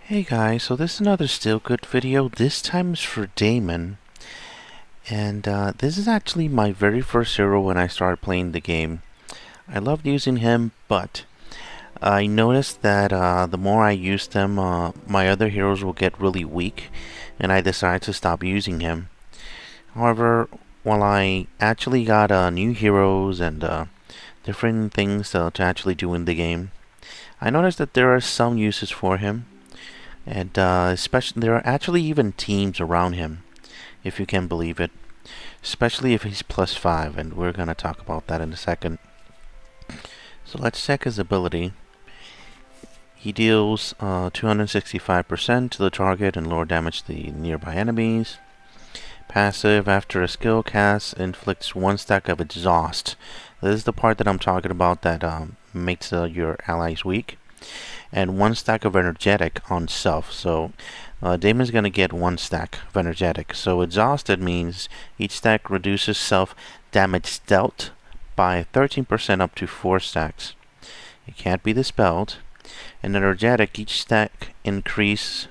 Hey guys, so this is another Still Good video. This time is for Damon. And this is actually my very first hero when I started playing the game. I loved using him, but I noticed that the more I used them, my other heroes will get really weak, and I decided to stop using him. However, while I actually got new heroes and different things to actually do in the game, I noticed that there are some uses for him. And especially, there are actually even teams around him, if you can believe it. Especially if he's +5, and we're gonna talk about that in a second. So let's check his ability. He deals 265% to the target and lower damage to the nearby enemies. Passive, after a skill cast, inflicts 1 stack of exhaust. This is the part that I'm talking about that makes your allies weak. And 1 stack of energetic on self. So Damon's going to get 1 stack of energetic. So exhausted means each stack reduces self damage dealt by 13% up to 4 stacks. It can't be dispelled. And energetic, each stack increases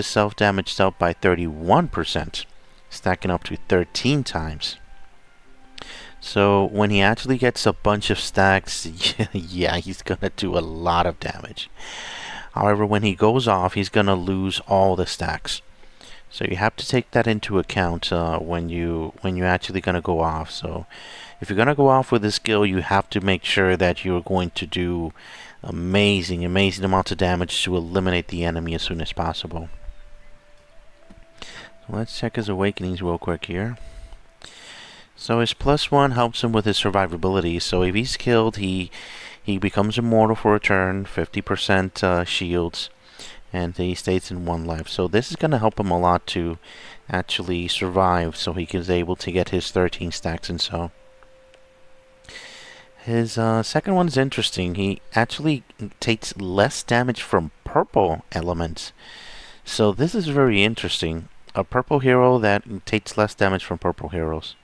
self damage dealt by 31%, stacking up to 13 times. So when he actually gets a bunch of stacks, yeah, he's gonna do a lot of damage. However, when he goes off, he's gonna lose all the stacks. So you have to take that into account when you're actually gonna go off. So if you're gonna go off with a skill, you have to make sure that you're going to do amazing amounts of damage to eliminate the enemy as soon as possible. So let's check his awakenings real quick here. So his +1 helps him with his survivability. So if he's killed, he becomes immortal for a turn, 50% shields, and he stays in 1 life. So this is going to help him a lot to actually survive, so he is able to get his 13 stacks and so. His second one's interesting. He actually takes less damage from purple elements. So this is very interesting. A purple hero that takes less damage from purple heroes.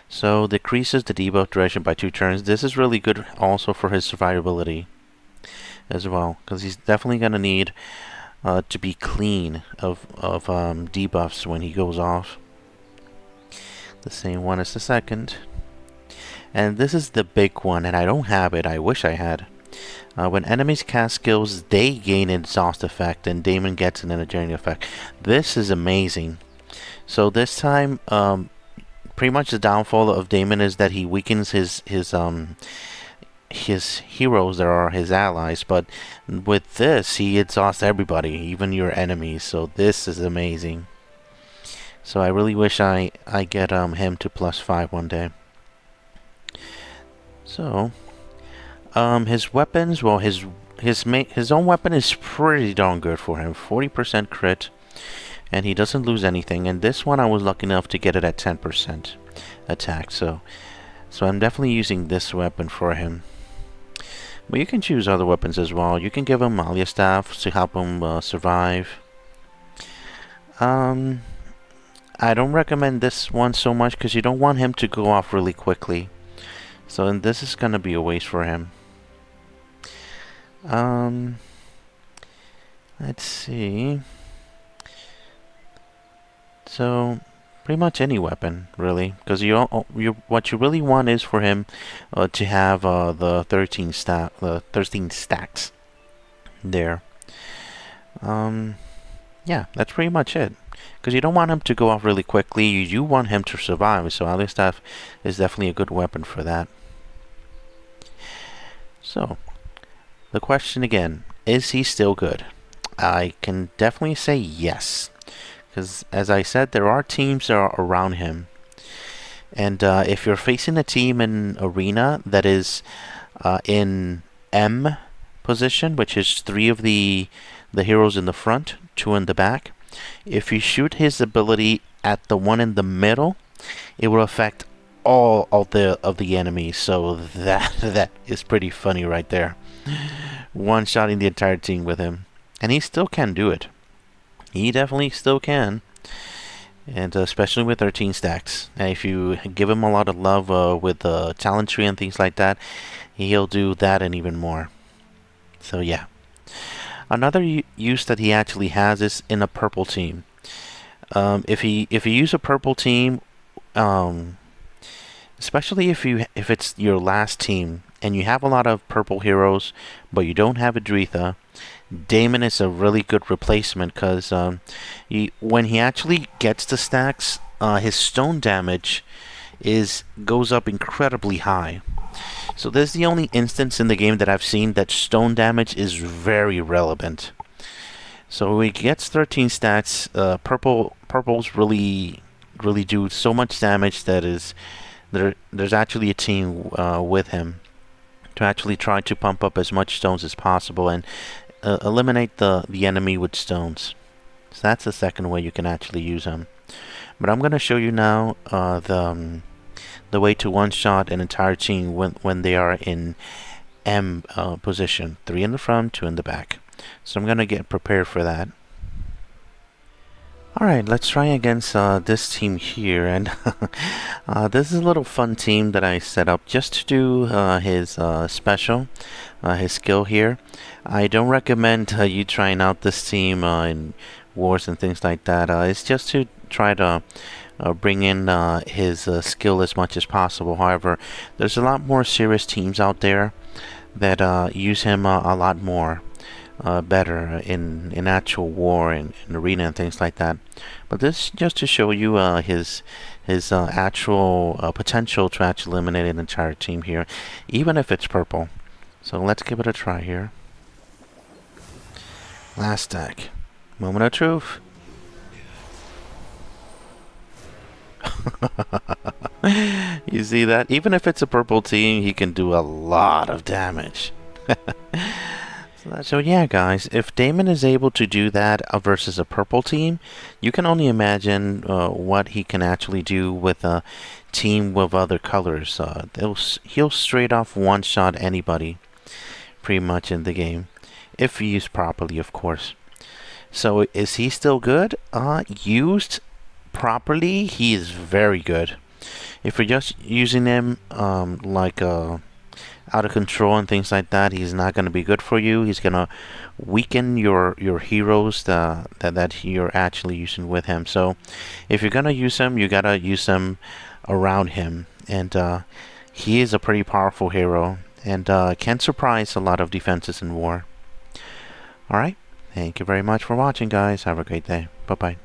So decreases the debuff duration by 2 turns. This is really good also for his survivability as well, because he's definitely going to need to be clean of debuffs when he goes off. The same one as the second. And this is the big one, and I don't have it. I wish I had. When enemies cast skills, they gain an exhaust effect, and Damon gets an energetic effect. This is amazing. So this time, pretty much the downfall of Damon is that he weakens his heroes that are his allies, but with this he exhausts everybody, even your enemies. So this is amazing. So I really wish I get him to +5 one day. So his weapons, well, his own weapon is pretty darn good for him. 40% crit. And he doesn't lose anything. And this one I was lucky enough to get it at 10% attack. So I'm definitely using this weapon for him. But you can choose other weapons as well. You can give him Malia Staff to help him survive. I don't recommend this one so much because you don't want him to go off really quickly. So and this is going to be a waste for him. Let's see. So pretty much any weapon, really, because what you really want is for him to have the 13 stacks there. Yeah, that's pretty much it. Because you don't want him to go off really quickly. You do want him to survive. So Malia Staff is definitely a good weapon for that. So the question again: is he still good? I can definitely say yes. Because, as I said, there are teams that are around him. And if you're facing a team in Arena that is in M position, which is 3 of the heroes in the front, 2 in the back, if you shoot his ability at the one in the middle, it will affect all of the enemies. So that is pretty funny right there. One-shotting the entire team with him. And he still can do it. He definitely still can, and especially with 13 stacks. And if you give him a lot of love with the talent tree and things like that, he'll do that and even more. So yeah. Another use that he actually has is in a purple team. If you use a purple team, um, especially if it's your last team and you have a lot of purple heroes, but you don't have a Dretha, Damon is a really good replacement because when he actually gets the stacks, his stone damage goes up incredibly high. So this is the only instance in the game that I've seen that stone damage is very relevant. So he gets 13 stats. Purples really do so much damage that there's actually a team with him to actually try to pump up as much stones as possible and eliminate the enemy with stones. So that's the second way you can actually use them. But I'm going to show you now the way to one-shot an entire team when they are in M position. 3 in the front, 2 in the back. So I'm going to get prepared for that. Alright, let's try against this team here, and this is a little fun team that I set up just to do his special, his skill here. I don't recommend you trying out this team in wars and things like that. It's just to try to bring in his skill as much as possible. However, there's a lot more serious teams out there that use him a lot more. Better in actual war and in arena and things like that. But this just to show you his actual potential to actually eliminate an entire team here, even if it's purple. So let's give it a try here. Last stack. Moment of truth. You see that? Even if it's a purple team, he can do a lot of damage. So yeah, guys, if Damon is able to do that versus a purple team, you can only imagine what he can actually do with a team with other colors. He'll straight off one-shot anybody, pretty much in the game, if used properly, of course. So is he still good? Used properly, he is very good. If you're just using him like out of control and things like that, he's not going to be good for you. He's going to weaken your heroes that you're actually using with him. So if you're going to use him, you got to use him around him. And he is a pretty powerful hero and can surprise a lot of defenses in war. Alright, thank you very much for watching, guys. Have a great day. Bye-bye.